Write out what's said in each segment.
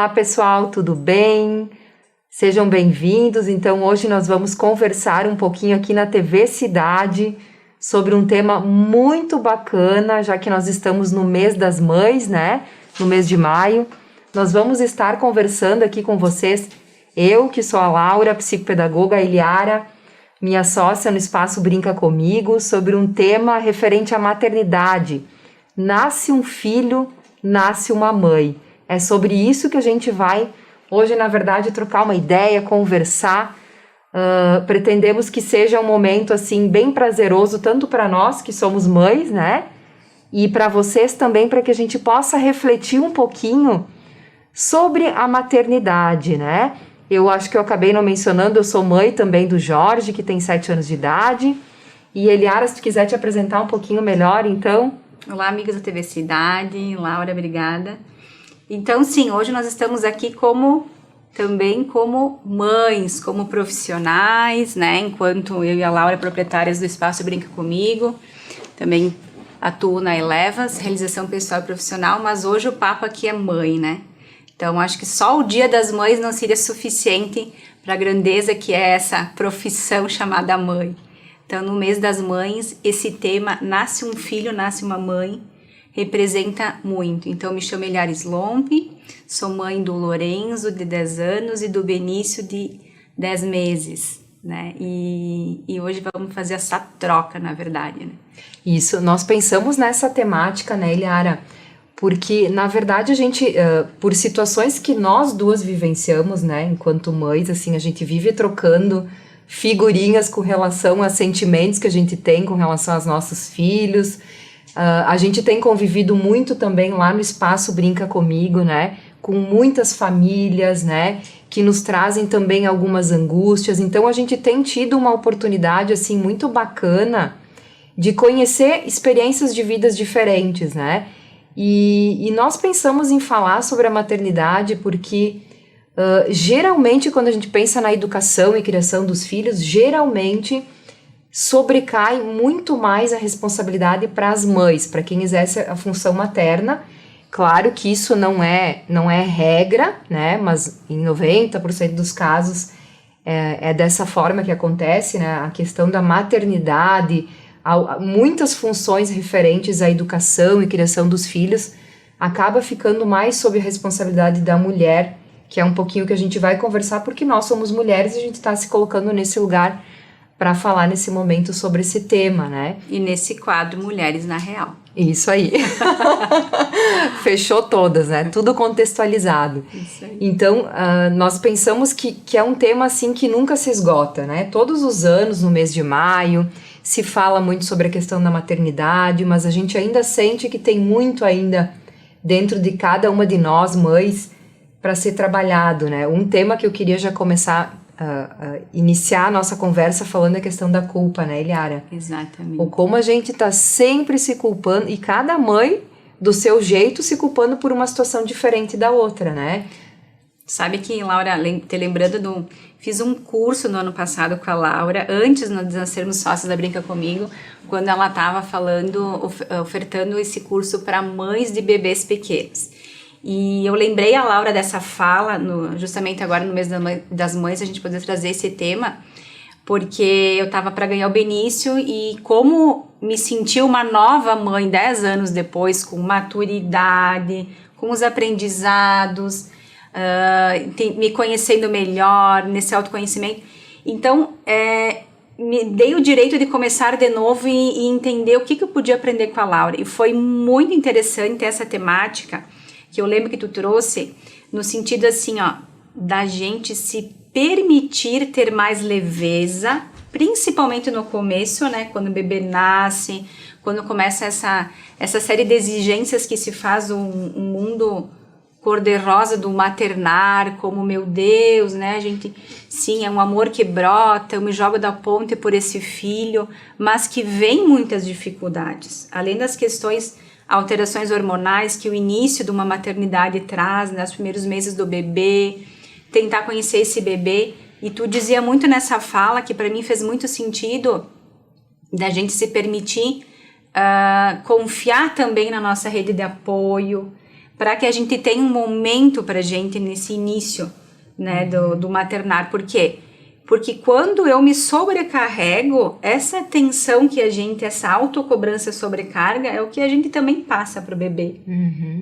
Olá pessoal, tudo bem? Sejam bem-vindos. Então hoje nós vamos conversar um pouquinho aqui na TV Cidade sobre um tema muito bacana, já que nós estamos no mês das mães, né? No mês de maio. Nós vamos estar conversando aqui com vocês, eu que sou a Laura, psicopedagoga, a Eliara, minha sócia no Espaço Brinca Comigo, sobre um tema referente à maternidade. Nasce um filho, nasce uma mãe. É sobre isso que a gente vai hoje, na verdade, trocar uma ideia, conversar. Pretendemos que seja um momento assim bem prazeroso, tanto para nós que somos mães, né? E para vocês também, para que a gente possa refletir um pouquinho sobre a maternidade, né? Eu acho que eu acabei não mencionando, eu sou mãe também do Jorge, que tem 7 anos de idade. E Eliara, se tu quiser te apresentar um pouquinho melhor, então... Olá, amigos da TV Cidade. Laura, obrigada. Então, sim, hoje nós estamos aqui também como mães, como profissionais, né? Enquanto eu e a Laura, proprietárias do Espaço Brinca Comigo, também atuo na Elevas, realização pessoal e profissional, mas hoje o papo aqui é mãe, né? Então, acho que só o Dia das Mães não seria suficiente para a grandeza que é essa profissão chamada mãe. Então, no mês das mães, esse tema, nasce um filho, nasce uma mãe, representa muito. Então, me chamo Eliara Slomp, sou mãe do Lorenzo, de 10 anos, e do Benício, de 10 meses, né? E hoje vamos fazer essa troca, na verdade, né? Isso, nós pensamos nessa temática, né, Eliara? Porque, na verdade, a gente, por situações que nós duas vivenciamos, né, enquanto mães, assim, a gente vive trocando figurinhas com relação a sentimentos que a gente tem com relação aos nossos filhos. A gente tem convivido muito também lá no Espaço Brinca Comigo, né? Com muitas famílias, né? Que nos trazem também algumas angústias. Então, a gente tem tido uma oportunidade, assim, muito bacana de conhecer experiências de vidas diferentes, né? E nós pensamos em falar sobre a maternidade porque, geralmente, quando a gente pensa na educação e criação dos filhos, geralmente sobrecai muito mais a responsabilidade para as mães, para quem exerce a função materna. Claro que isso não é regra, né? Mas em 90% dos casos é dessa forma que acontece, né? A questão da maternidade, muitas funções referentes à educação e criação dos filhos acaba ficando mais sob a responsabilidade da mulher, que é um pouquinho que a gente vai conversar, porque nós somos mulheres e a gente está se colocando nesse lugar para falar nesse momento sobre esse tema, né? E nesse quadro Mulheres na Real. Isso aí. Fechou todas, né? Tudo contextualizado. Isso aí. Então, nós pensamos que é um tema assim que nunca se esgota, né? Todos os anos, no mês de maio, se fala muito sobre a questão da maternidade, mas a gente ainda sente que tem muito ainda dentro de cada uma de nós, mães, para ser trabalhado, né? Um tema que eu queria já começar iniciar a nossa conversa falando a questão da culpa, né, Eliara? Exatamente. Ou como a gente tá sempre se culpando, e cada mãe, do seu jeito, se culpando por uma situação diferente da outra, né? Sabe que, Laura, te lembrando fiz um curso no ano passado com a Laura, antes de nós sermos sócios da Brinca Comigo, quando ela estava ofertando esse curso para mães de bebês pequenos. E eu lembrei a Laura dessa fala, justamente agora no mês das mães, a gente poder trazer esse tema, porque eu estava para ganhar o Benício e como me senti uma nova mãe 10 anos depois, com maturidade, com os aprendizados, me conhecendo melhor, nesse autoconhecimento. Então, me dei o direito de começar de novo e entender o que eu podia aprender com a Laura. E foi muito interessante essa temática, que eu lembro que tu trouxe, no sentido assim, ó, da gente se permitir ter mais leveza, principalmente no começo, né, quando o bebê nasce, quando começa essa série de exigências que se faz um mundo cor-de-rosa do maternar, como, meu Deus, né, a gente, sim, é um amor que brota, eu me jogo da ponte por esse filho, mas que vem muitas dificuldades, além das questões, alterações hormonais que o início de uma maternidade traz, né, nos primeiros meses do bebê, tentar conhecer esse bebê, e tu dizia muito nessa fala, que para mim fez muito sentido, da gente se permitir confiar também na nossa rede de apoio, para que a gente tenha um momento pra gente nesse início, né, do maternar. Por quê? Porque quando eu me sobrecarrego, essa tensão que a gente, essa autocobrança sobrecarga, é o que a gente também passa pro bebê.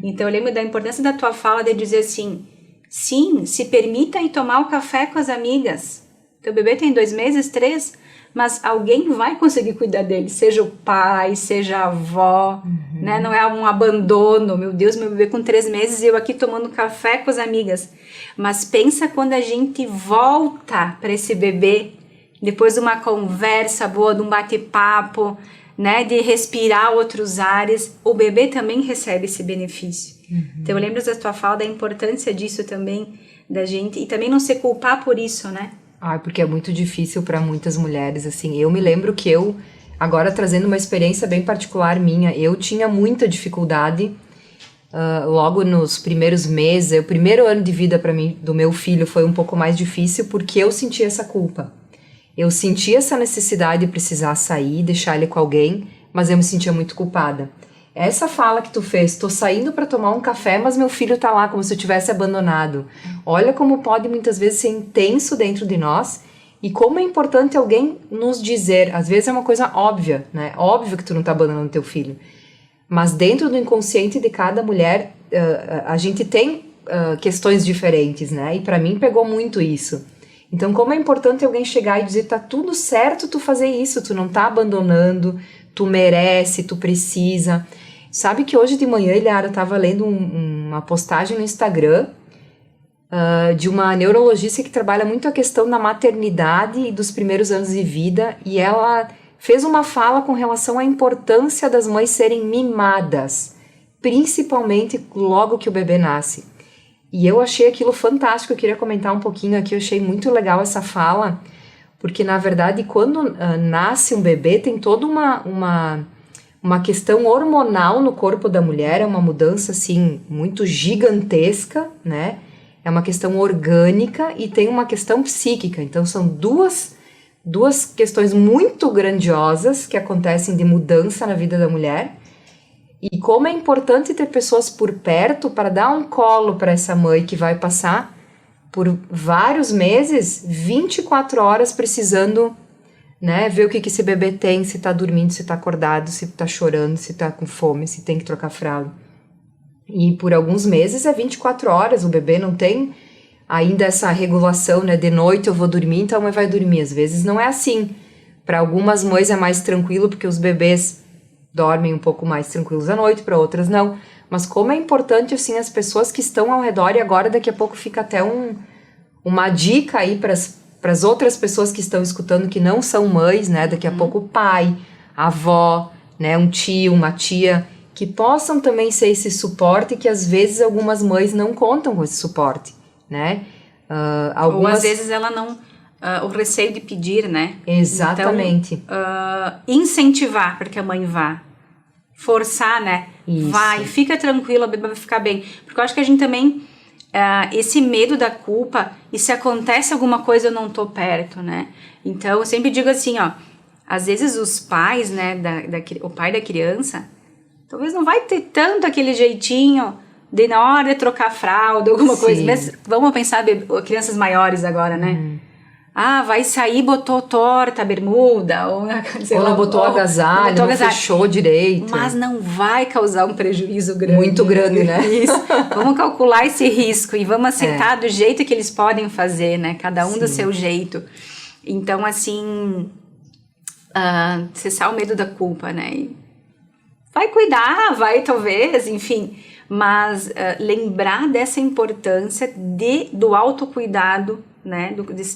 Então eu lembro da importância da tua fala de dizer assim, sim, se permita ir tomar o café com as amigas. Teu bebê tem 2 meses, 3, mas alguém vai conseguir cuidar dele, seja o pai, seja a avó, né? Não é um abandono, meu Deus, meu bebê com 3 meses e eu aqui tomando café com as amigas. Mas pensa quando a gente volta para esse bebê, depois de uma conversa boa, de um bate-papo, né? De respirar outros ares, o bebê também recebe esse benefício. Então eu lembro da tua fala da importância disso também, da gente, e também não se culpar por isso, né? Porque é muito difícil para muitas mulheres, assim. Eu me lembro que agora trazendo uma experiência bem particular minha, eu tinha muita dificuldade logo nos primeiros meses. O primeiro ano de vida para mim, do meu filho, foi um pouco mais difícil porque eu sentia essa culpa. Eu sentia essa necessidade de precisar sair, deixar ele com alguém, mas eu me sentia muito culpada. Essa fala que tu fez, tô saindo para tomar um café, mas meu filho tá lá como se eu tivesse abandonado. Olha como pode muitas vezes ser intenso dentro de nós e como é importante alguém nos dizer. Às vezes é uma coisa óbvia, né? Óbvio que tu não tá abandonando teu filho. Mas dentro do inconsciente de cada mulher, a gente tem questões diferentes, né? E para mim pegou muito isso. Então como é importante alguém chegar e dizer, tá tudo certo tu fazer isso, tu não tá abandonando, tu merece, tu precisa. Sabe que hoje de manhã, Eliara, eu tava lendo uma postagem no Instagram de uma neurologista que trabalha muito a questão da maternidade e dos primeiros anos de vida, e ela fez uma fala com relação à importância das mães serem mimadas, principalmente logo que o bebê nasce. E eu achei aquilo fantástico, eu queria comentar um pouquinho aqui, eu achei muito legal essa fala, porque na verdade quando nasce um bebê tem toda uma questão hormonal no corpo da mulher, é uma mudança assim muito gigantesca, né? É uma questão orgânica e tem uma questão psíquica. Então são duas questões muito grandiosas que acontecem de mudança na vida da mulher. E como é importante ter pessoas por perto para dar um colo para essa mãe que vai passar por vários meses, 24 horas precisando, né, ver o que esse bebê tem, se tá dormindo, se tá acordado, se tá chorando, se tá com fome, se tem que trocar fralda. E por alguns meses é 24 horas, o bebê não tem ainda essa regulação, né, de noite eu vou dormir, então a mãe vai dormir. Às vezes não é assim. Para algumas mães é mais tranquilo, porque os bebês dormem um pouco mais tranquilos à noite, para outras não. Mas como é importante, assim, as pessoas que estão ao redor, e agora daqui a pouco fica até uma dica aí para as outras pessoas que estão escutando que não são mães, né? Daqui a pouco o pai, a avó, né? Um tio, uma tia, que possam também ser esse suporte, que às vezes algumas mães não contam com esse suporte, né? Ou às vezes ela não... o receio de pedir, né? Exatamente. Então, incentivar para que a mãe vá. Forçar, né? Isso. Vai, fica tranquila, a bebê vai ficar bem. Porque eu acho que a gente também... esse medo da culpa, e se acontece alguma coisa eu não tô perto, né? Então eu sempre digo assim, ó, às vezes os pais, né, o pai da criança, talvez não vai ter tanto aquele jeitinho de na hora de trocar fralda, alguma coisa, mas vamos pensar crianças maiores agora, né? Vai sair, botou torta, bermuda, ou não botou agasalho, não fechou direito. Mas não vai causar um prejuízo grande. Muito grande, né? Isso. Vamos calcular esse risco e vamos aceitar do jeito que eles podem fazer, né? Cada um do seu jeito. Então, assim, cessar o medo da culpa, né? E vai cuidar, vai talvez, enfim. Mas lembrar dessa importância do autocuidado, né,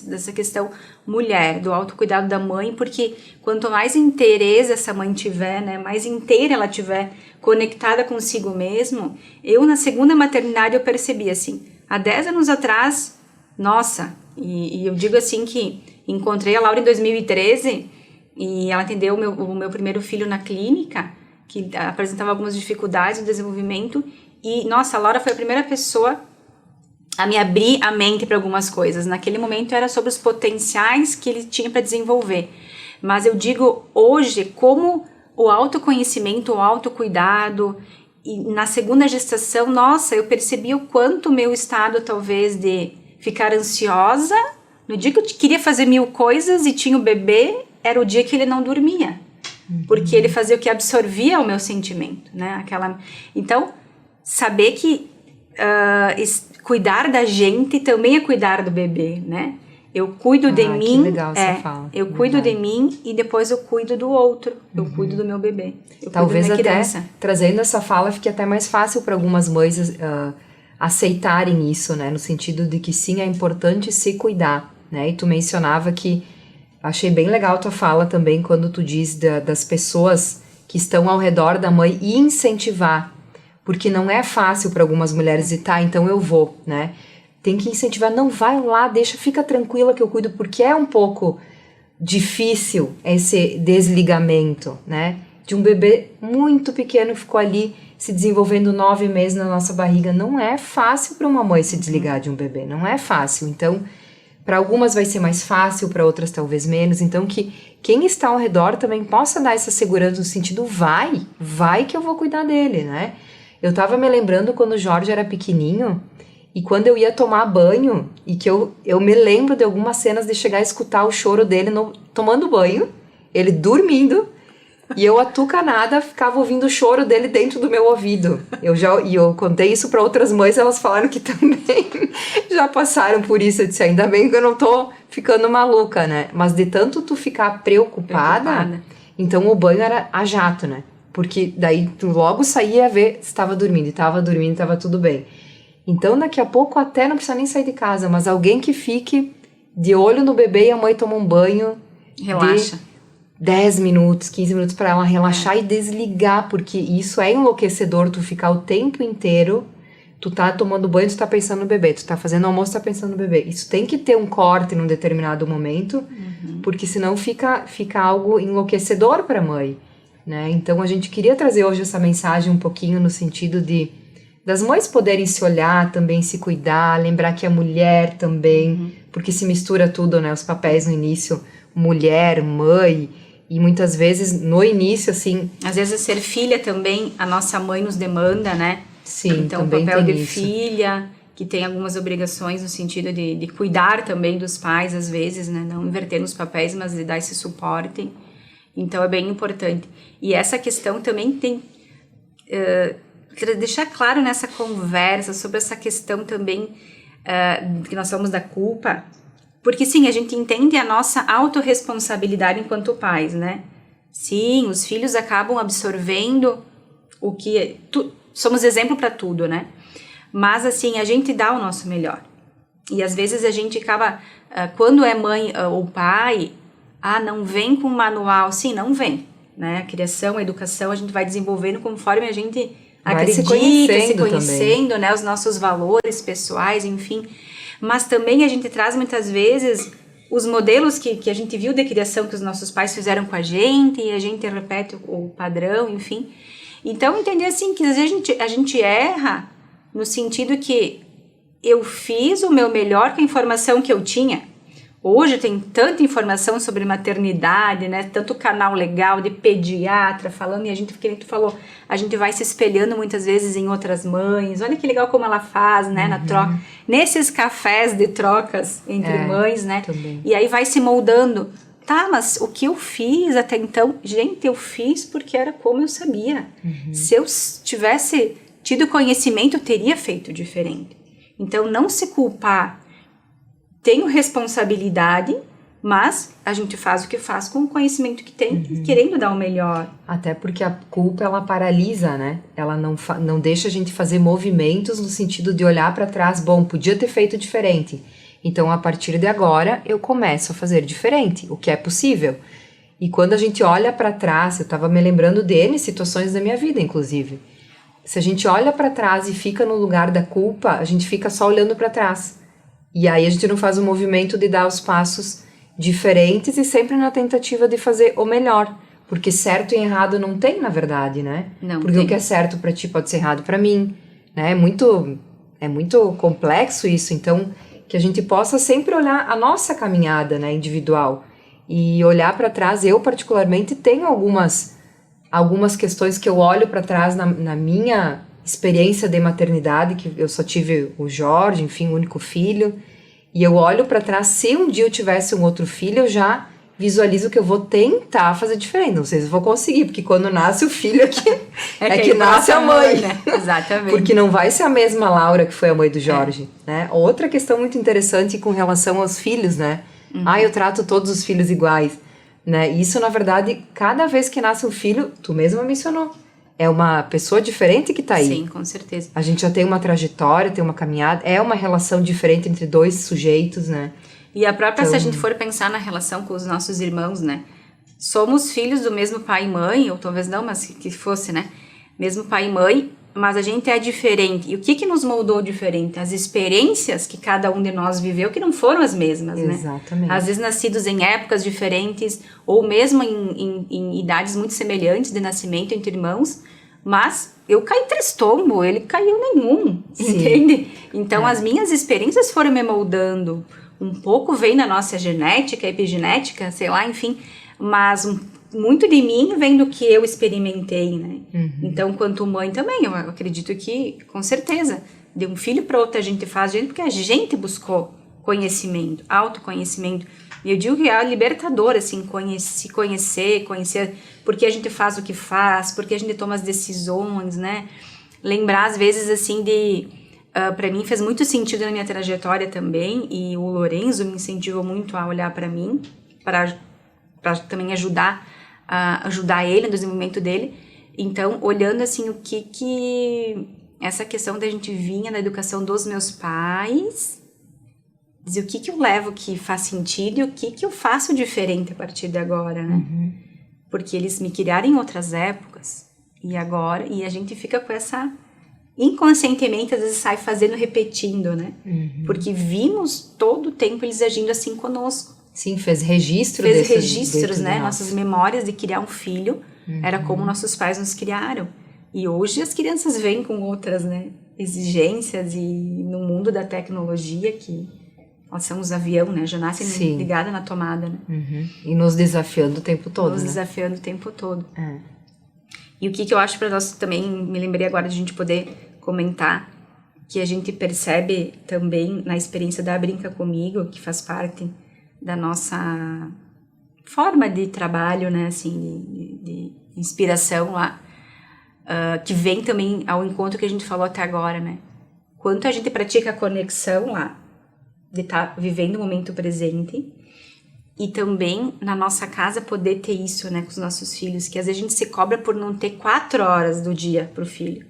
dessa questão mulher, do autocuidado da mãe, porque quanto mais interesse essa mãe tiver, né, mais inteira ela tiver, conectada consigo mesmo, eu na segunda maternidade eu percebi assim, há 10 anos atrás, nossa, e eu digo assim que encontrei a Laura em 2013 e ela atendeu o meu primeiro filho na clínica, que apresentava algumas dificuldades no desenvolvimento, e nossa, a Laura foi a primeira pessoa a me abrir a mente para algumas coisas. Naquele momento era sobre os potenciais que ele tinha para desenvolver. Mas eu digo hoje como o autoconhecimento, o autocuidado na segunda gestação, nossa, eu percebi o quanto o meu estado, talvez, de ficar ansiosa, no dia que eu queria fazer 1000 coisas e tinha o bebê, era o dia que ele não dormia. Porque ele fazia o que absorvia o meu sentimento, né? Então, saber que cuidar da gente também é cuidar do bebê, né? Eu cuido de mim, que legal essa fala. Eu cuido de mim e depois eu cuido do outro, eu cuido do meu bebê, eu Talvez cuido da minha até criança. Trazendo essa fala fique até mais fácil para algumas mães aceitarem isso, né? No sentido de que sim, é importante se cuidar, né? E tu mencionava que achei bem legal tua fala também quando tu diz das pessoas que estão ao redor da mãe e incentivar, porque não é fácil para algumas mulheres dizer, tá, então eu vou, né? Tem que incentivar, não, vai lá, fica tranquila que eu cuido, porque é um pouco difícil esse desligamento, né? De um bebê muito pequeno que ficou ali se desenvolvendo 9 meses na nossa barriga. Não é fácil para uma mãe se desligar de um bebê, não é fácil. Então, para algumas vai ser mais fácil, para outras talvez menos. Então, que quem está ao redor também possa dar essa segurança no sentido, vai que eu vou cuidar dele, né? Eu tava me lembrando quando o Jorge era pequenininho, e quando eu ia tomar banho, e que eu me lembro de algumas cenas de chegar a escutar o choro dele tomando banho, ele dormindo, e eu atucanada ficava ouvindo o choro dele dentro do meu ouvido. Eu contei isso para outras mães, elas falaram que também já passaram por isso. Eu disse, ainda bem que eu não tô ficando maluca, né? Mas de tanto tu ficar preocupada. Então o banho era a jato, né? Porque daí tu logo saía a ver se estava dormindo, estava tudo bem. Então, daqui a pouco até não precisa nem sair de casa, mas alguém que fique de olho no bebê e a mãe toma um banho. Relaxa. 10 minutos, 15 minutos para ela relaxar e desligar, porque isso é enlouquecedor, tu ficar o tempo inteiro, tu tá tomando banho, tu tá pensando no bebê, tu tá fazendo almoço, tu tá pensando no bebê. Isso tem que ter um corte num determinado momento, porque senão fica algo enlouquecedor para a mãe, né? Então, a gente queria trazer hoje essa mensagem um pouquinho no sentido das mães poderem se olhar, também se cuidar, lembrar que a mulher também, porque se mistura tudo, né, os papéis no início, mulher, mãe, e muitas vezes no início, assim... Às vezes ser filha também, a nossa mãe nos demanda, né? Sim, então o papel de filha, que tem algumas obrigações no sentido de cuidar também dos pais, às vezes, né? Não inverter nos papéis, mas de dar esse suporte. Então é bem importante. E essa questão também tem... quero deixar claro nessa conversa sobre essa questão também que nós falamos da culpa, porque sim, a gente entende a nossa autorresponsabilidade enquanto pais, né? Sim, os filhos acabam absorvendo o que... somos exemplo para tudo, né? Mas assim, a gente dá o nosso melhor. E às vezes a gente acaba... quando é mãe ou pai, não vem com manual. Sim, não vem, né? A criação, a educação, a gente vai desenvolvendo conforme a gente... acredita, se conhecendo, né, os nossos valores pessoais, enfim. Mas também a gente traz muitas vezes os modelos que a gente viu de criação que os nossos pais fizeram com a gente, e a gente repete o padrão, enfim. Então, entender assim, que às vezes a gente erra no sentido que eu fiz o meu melhor com a informação que eu tinha. Hoje tem tanta informação sobre maternidade, né? Tanto canal legal de pediatra falando, e a gente, que tu falou, a gente vai se espelhando muitas vezes em outras mães. Olha que legal como ela faz, né? Na troca. Nesses cafés de trocas entre mães, né? Também. E aí vai se moldando. Tá, mas o que eu fiz até então? Gente, eu fiz porque era como eu sabia. Se eu tivesse tido conhecimento, eu teria feito diferente. Então, não se culpar. Tenho responsabilidade, mas a gente faz o que faz com o conhecimento que tem, querendo dar o melhor. Até porque a culpa, ela paralisa, né? Ela não deixa a gente fazer movimentos no sentido de olhar para trás, bom, podia ter feito diferente. Então, a partir de agora, eu começo a fazer diferente, o que é possível. E quando a gente olha para trás, eu estava me lembrando de N situações da minha vida, inclusive. Se a gente olha para trás e fica no lugar da culpa, a gente fica só olhando para trás. E aí a gente não faz o movimento de dar os passos diferentes e sempre na tentativa de fazer o melhor. Porque certo e errado não tem, na verdade, né? Não porque tem. O que é certo para ti pode ser errado para mim, né? É muito complexo isso. Então, que a gente possa sempre olhar a nossa caminhada, né, individual. E olhar para trás, eu particularmente tenho algumas algumas questões que eu olho para trás na minha experiência de maternidade, que eu só tive o Jorge, enfim, o único filho, e eu olho para trás, se um dia eu tivesse um outro filho, eu já visualizo que eu vou tentar fazer diferente. Não sei se eu vou conseguir, porque quando nasce o filho é que nasce a mãe, né? Exatamente. Porque não vai ser a mesma Laura que foi a mãe do Jorge, né? Outra questão muito interessante com relação aos filhos, né? Eu trato todos os filhos iguais, né? Isso, na verdade, cada vez que nasce um filho, tu mesma mencionou, é uma pessoa diferente que tá aí. Sim, com certeza. A gente já tem uma trajetória, tem uma caminhada, é uma relação diferente entre dois sujeitos, né? E a própria, se a gente for pensar na relação com os nossos irmãos, né? Somos filhos do mesmo pai e mãe, ou talvez não, mas que fosse, né? Mesmo pai e mãe, mas a gente é diferente. E o que nos moldou diferente? As experiências que cada um de nós viveu, que não foram as mesmas, né? Exatamente. Às vezes nascidos em épocas diferentes, ou mesmo em idades muito semelhantes de nascimento entre irmãos, mas eu caí 3 tombos, ele caiu nenhum, entende? Então as minhas experiências foram me moldando. Um pouco vem da nossa genética, epigenética, sei lá, enfim, mas muito de mim vem do que eu experimentei, né? Então, quanto mãe também, eu acredito que, com certeza, de um filho para outro a gente faz, porque a gente buscou conhecimento, autoconhecimento. E eu digo que é libertador, assim, se conhecer porque a gente faz o que faz, porque a gente toma as decisões, né? Lembrar, às vezes, assim, para mim fez muito sentido na minha trajetória também, e o Lorenzo me incentivou muito a olhar para mim, para também ajudar ele no desenvolvimento dele. Então, olhando assim o que essa questão da gente vinha na educação dos meus pais, dizer o que eu levo que faz sentido e o que eu faço diferente a partir de agora, né? Porque eles me criaram em outras épocas, e a gente fica com essa... inconscientemente, às vezes sai fazendo, repetindo, né? Porque vimos todo o tempo eles agindo assim conosco. Sim, fez registros, né? Nossas memórias de criar um filho, era como nossos pais nos criaram. E hoje as crianças vêm com outras, né, exigências, e no mundo da tecnologia, que nós somos avião, né? Já nascem ligada na tomada, né? E nos desafiando o tempo todo, desafiando o tempo todo. E o que eu acho para nós também, me lembrei agora de a gente poder comentar, que a gente percebe também na experiência da Brinca Comigo, que faz parte da nossa forma de trabalho, né, assim, de inspiração lá, que vem também ao encontro que a gente falou até agora, né? Quanto a gente pratica a conexão lá, de estar vivendo o momento presente, e também na nossa casa poder ter isso, né, com os nossos filhos, que às vezes a gente se cobra por não ter 4 horas do dia pro filho,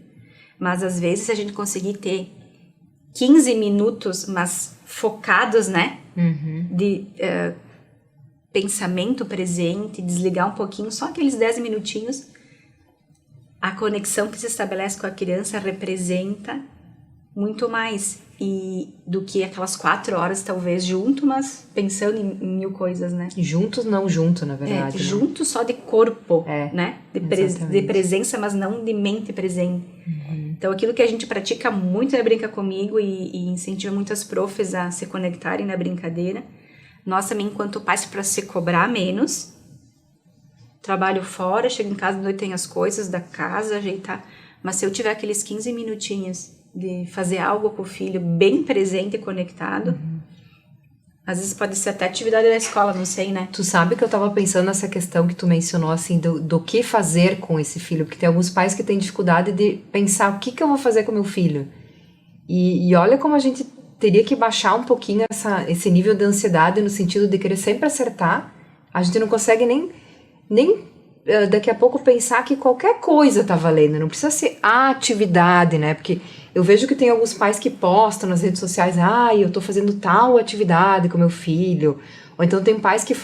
mas às vezes a gente conseguir ter 15 minutos, mas focados, né, de pensamento presente, desligar um pouquinho, só aqueles 10 minutinhos, a conexão que se estabelece com a criança representa muito mais do que aquelas 4 horas, talvez, junto, mas pensando em mil coisas, né? Juntos, não junto, na verdade. Junto só de corpo, né? De presença, mas não de mente presente. Então, aquilo que a gente pratica muito na Brinca Comigo e incentiva muitas profs a se conectarem na brincadeira. Nós também, enquanto pais, para se cobrar menos, trabalho fora, chego em casa, à noite tenho as coisas da casa, ajeitar. Mas se eu tiver aqueles 15 minutinhos de fazer algo com o filho bem presente e conectado, às vezes pode ser até atividade da escola, não sei, né? Tu sabe que eu tava pensando nessa questão que tu mencionou, assim, do que fazer com esse filho, porque tem alguns pais que têm dificuldade de pensar o que eu vou fazer com meu filho. E olha como a gente teria que baixar um pouquinho esse nível de ansiedade, no sentido de querer sempre acertar. A gente não consegue nem daqui a pouco pensar que qualquer coisa tá valendo, não precisa ser a atividade, né? Porque eu vejo que tem alguns pais que postam nas redes sociais, eu tô fazendo tal atividade com meu filho, ou então tem pais que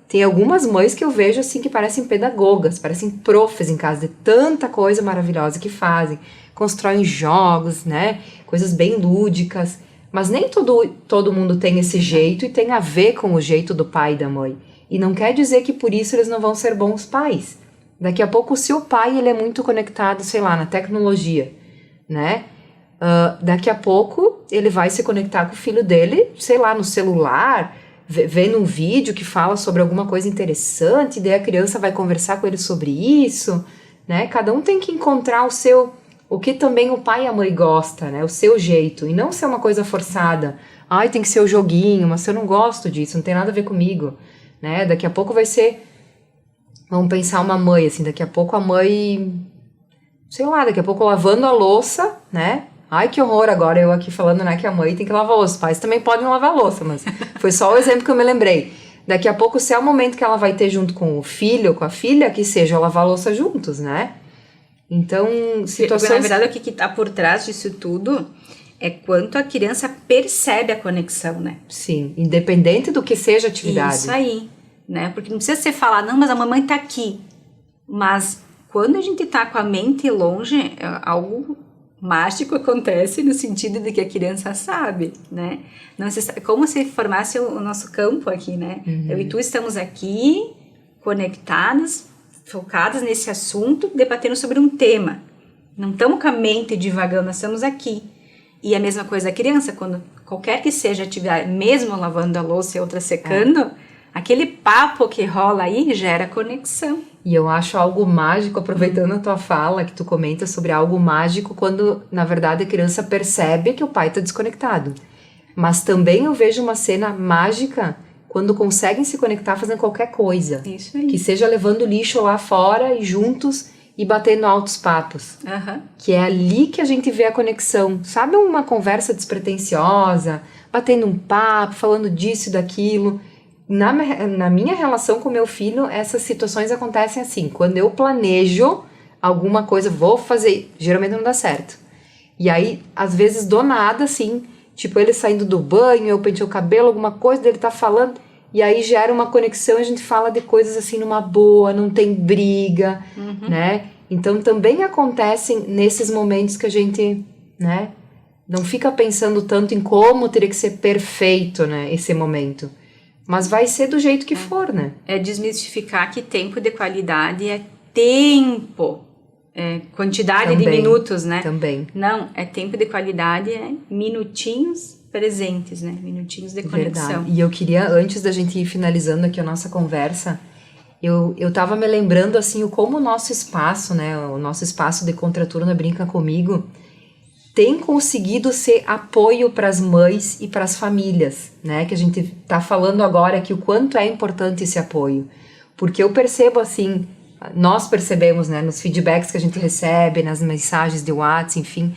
tem algumas mães que eu vejo assim que parecem pedagogas, parecem profs em casa, de tanta coisa maravilhosa que fazem, constroem jogos, né? Coisas bem lúdicas, mas nem todo mundo tem esse jeito e tem a ver com o jeito do pai e da mãe. E não quer dizer que por isso eles não vão ser bons pais. Daqui a pouco, se o pai ele é muito conectado, sei lá, na tecnologia, né? Daqui a pouco ele vai se conectar com o filho dele, sei lá, no celular, vendo um vídeo que fala sobre alguma coisa interessante, daí a criança vai conversar com ele sobre isso, né? Cada um tem que encontrar o que também o pai e a mãe gosta, né? O seu jeito, e não ser uma coisa forçada. Ai, tem que ser o joguinho, mas eu não gosto disso, não tem nada a ver comigo, né? Daqui a pouco vai ser, vamos pensar uma mãe, assim, daqui a pouco a mãe, sei lá, daqui a pouco lavando a louça, né? Ai, que horror, agora eu aqui falando, né, que a mãe tem que lavar a louça. Os pais também podem lavar a louça, mas foi só o exemplo que eu me lembrei. Daqui a pouco, se é o momento que ela vai ter junto com o filho ou com a filha, que seja lavar a louça juntos, né? Então, situações... Porque, na verdade, o que está por trás disso tudo é quanto a criança percebe a conexão, né? Sim, independente do que seja a atividade. Isso aí, né? Porque não precisa você falar, não, mas a mamãe tá aqui. Mas quando a gente tá com a mente longe, algo mágico acontece no sentido de que a criança sabe, né? Não, é como se formasse o nosso campo aqui, né? Eu e tu estamos aqui, conectadas, focadas nesse assunto, debatendo sobre um tema. Não estamos com a mente divagando, nós estamos aqui. E a mesma coisa a criança, quando qualquer que seja a atividade, mesmo lavando a louça e outra secando, aquele papo que rola aí gera conexão. E eu acho algo mágico, aproveitando a tua fala, que tu comenta sobre algo mágico, quando, na verdade, a criança percebe que o pai está desconectado. Mas também eu vejo uma cena mágica quando conseguem se conectar fazendo qualquer coisa. Isso aí. Que seja levando lixo lá fora e juntos e batendo altos papos. Que é ali que a gente vê a conexão. Sabe, uma conversa despretensiosa, batendo um papo, falando disso e daquilo. Na minha relação com meu filho, essas situações acontecem assim. Quando eu planejo alguma coisa, vou fazer, geralmente não dá certo. E aí, às vezes, do nada, assim, tipo, ele saindo do banho, eu pentei o cabelo, alguma coisa, dele tá falando, e aí gera uma conexão, a gente fala de coisas assim numa boa, não tem briga, né? Então, também acontecem nesses momentos que a gente, né, não fica pensando tanto em como teria que ser perfeito, né, esse momento. Mas vai ser do jeito que for, né? É desmistificar que tempo de qualidade é tempo. É quantidade Também, de minutos, né? Também. Não, é tempo de qualidade, é minutinhos presentes, né? Minutinhos de conexão. Verdade. E eu queria, antes da gente ir finalizando aqui a nossa conversa, eu tava me lembrando, assim, o como o nosso espaço, né? O nosso espaço de Contraturno Brinca Comigo tem conseguido ser apoio para as mães e para as famílias, né? Que a gente tá falando agora que o quanto é importante esse apoio. Porque eu percebo assim, nós percebemos, né, nos feedbacks que a gente recebe, nas mensagens de WhatsApp, enfim,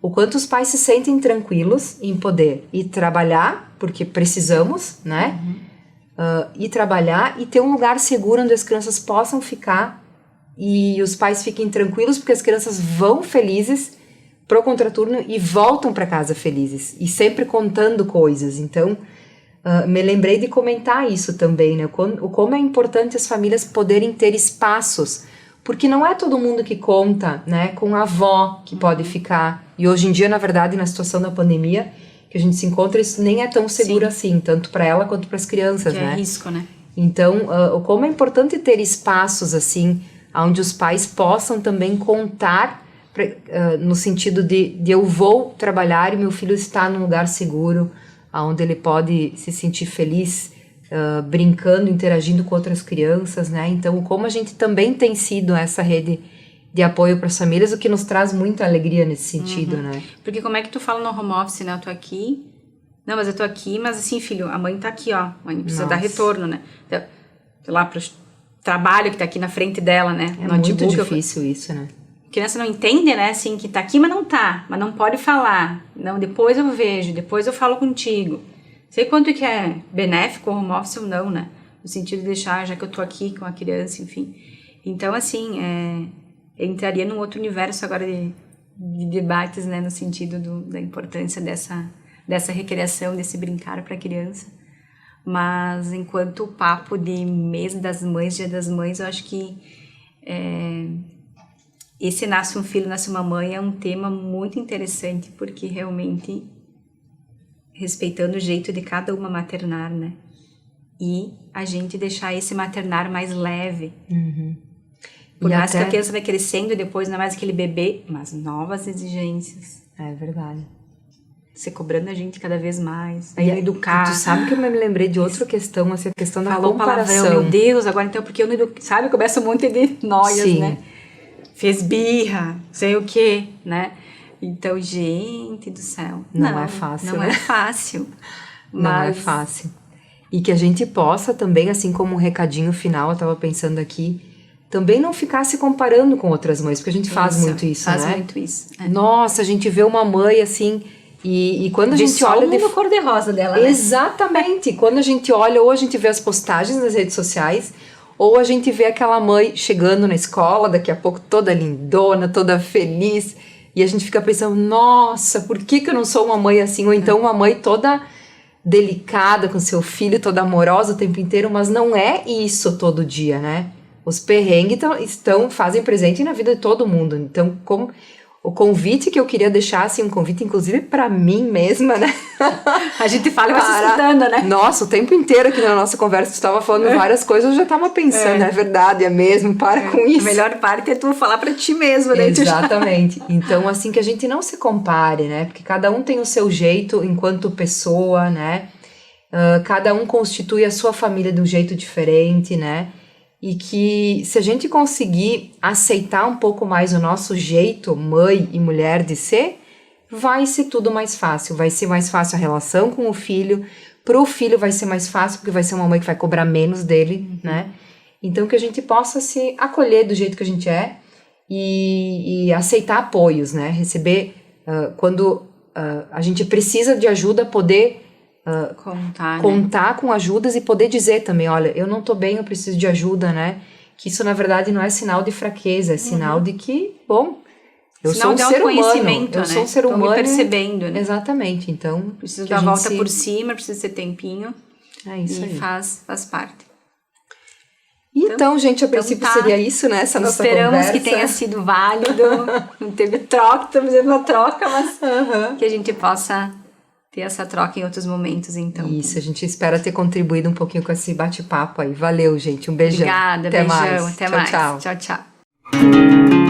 o quanto os pais se sentem tranquilos em poder ir trabalhar, porque precisamos, né? Ir trabalhar e ter um lugar seguro onde as crianças possam ficar e os pais fiquem tranquilos porque as crianças vão felizes pro contraturno e voltam para casa felizes e sempre contando coisas. Então, me lembrei de comentar isso também, né? Como é importante as famílias poderem ter espaços, porque não é todo mundo que conta, né, com a avó que pode ficar. E hoje em dia, na verdade, na situação da pandemia que a gente se encontra, isso nem é tão seguro assim, tanto para ela quanto para as crianças, que né? é risco, né? Então, como é importante ter espaços assim, onde os pais possam também contar no sentido de eu vou trabalhar e meu filho está num lugar seguro, onde ele pode se sentir feliz, brincando, interagindo com outras crianças, né? Então, como a gente também tem sido essa rede de apoio para as famílias, o que nos traz muita alegria nesse sentido, né? Porque como é que tu fala no home office, né? Eu tô aqui, não, mas eu tô aqui, mas assim, filho, a mãe tá aqui, ó, a mãe precisa dar retorno, né? Então, sei lá, pro trabalho que tá aqui na frente dela, né? É muito difícil isso, né? A criança não entende, né, assim, que tá aqui, mas não pode falar. Não, depois eu vejo, depois eu falo contigo. Sei quanto que é benéfico o home office ou não, né? No sentido de deixar, já que eu tô aqui com a criança, enfim. Então, assim, eu entraria num outro universo agora de debates, né, no sentido da importância dessa recreação, desse brincar para a criança. Mas, enquanto o papo de mês das mães, dia das mães, eu acho que esse Nasce um Filho, Nasce uma Mãe é um tema muito interessante, porque realmente respeitando o jeito de cada uma maternar, né? E a gente deixar esse maternar mais leve. Por mais que a criança vai crescendo, depois não é mais aquele bebê, mas novas exigências. É verdade. você cobrando a gente cada vez mais, aí educar. Tu sabe que eu me lembrei de outra questão, assim, a questão da Falou comparação. palavrão, meu Deus, agora então, porque eu não eduquei, sabe? Começa um monte de noias, Sim. né? Fez birra, sei o quê, né? Então, gente do céu. Não é fácil, Não né? é fácil. Não é fácil. E que a gente possa também, assim como um recadinho final, eu tava pensando aqui, também não ficar se comparando com outras mães, porque a gente faz muito isso, né? Faz muito isso. É. Nossa, a gente vê uma mãe assim, e quando a gente olha... o mundo cor-de-rosa dela, né? Exatamente. Quando a gente olha, ou a gente vê as postagens nas redes sociais, ou a gente vê aquela mãe chegando na escola, daqui a pouco toda lindona, toda feliz, e a gente fica pensando, nossa, por que eu não sou uma mãe assim? Ou então uma mãe toda delicada com seu filho, toda amorosa o tempo inteiro, mas não é isso todo dia, né? Os perrengues fazem presente na vida de todo mundo. Então, como o convite que eu queria deixar, assim, um convite inclusive para mim mesma, né? A gente fala e vai se escutando, né? Nossa, o tempo inteiro aqui na nossa conversa tu estava falando várias coisas, eu já estava pensando, é verdade, é mesmo, para com isso. A melhor parte é tu falar para ti mesma, né? Exatamente. Então, assim, que a gente não se compare, né? Porque cada um tem o seu jeito enquanto pessoa, né? Cada um constitui a sua família de um jeito diferente, né? E que se a gente conseguir aceitar um pouco mais o nosso jeito, mãe e mulher, de ser, vai ser tudo mais fácil. Vai ser mais fácil a relação com o filho. Pro filho vai ser mais fácil, porque vai ser uma mãe que vai cobrar menos dele, né? Então que a gente possa se acolher do jeito que a gente é e aceitar apoios, né? Receber, quando a gente precisa de ajuda, poder... contar com ajudas e poder dizer também, olha, eu não tô bem, eu preciso de ajuda, né? Que isso, na verdade, não é sinal de fraqueza, é sinal de que, bom, eu sou um ser humano. Eu sou um ser humano. Tô me percebendo, né? Exatamente, então... Preciso dar a volta por cima, preciso ter tempinho. É isso aí. E faz parte. Então, gente, a princípio seria isso, né? Essa nossa conversa. Esperamos que tenha sido válido. Não teve troca, estamos fazendo uma troca, mas que a gente possa... ter essa troca em outros momentos, então. Isso, a gente espera ter contribuído um pouquinho com esse bate-papo aí. Valeu, gente. Um beijão. Obrigada, até beijão. Mais. Até mais. Tchau. Tchau, tchau.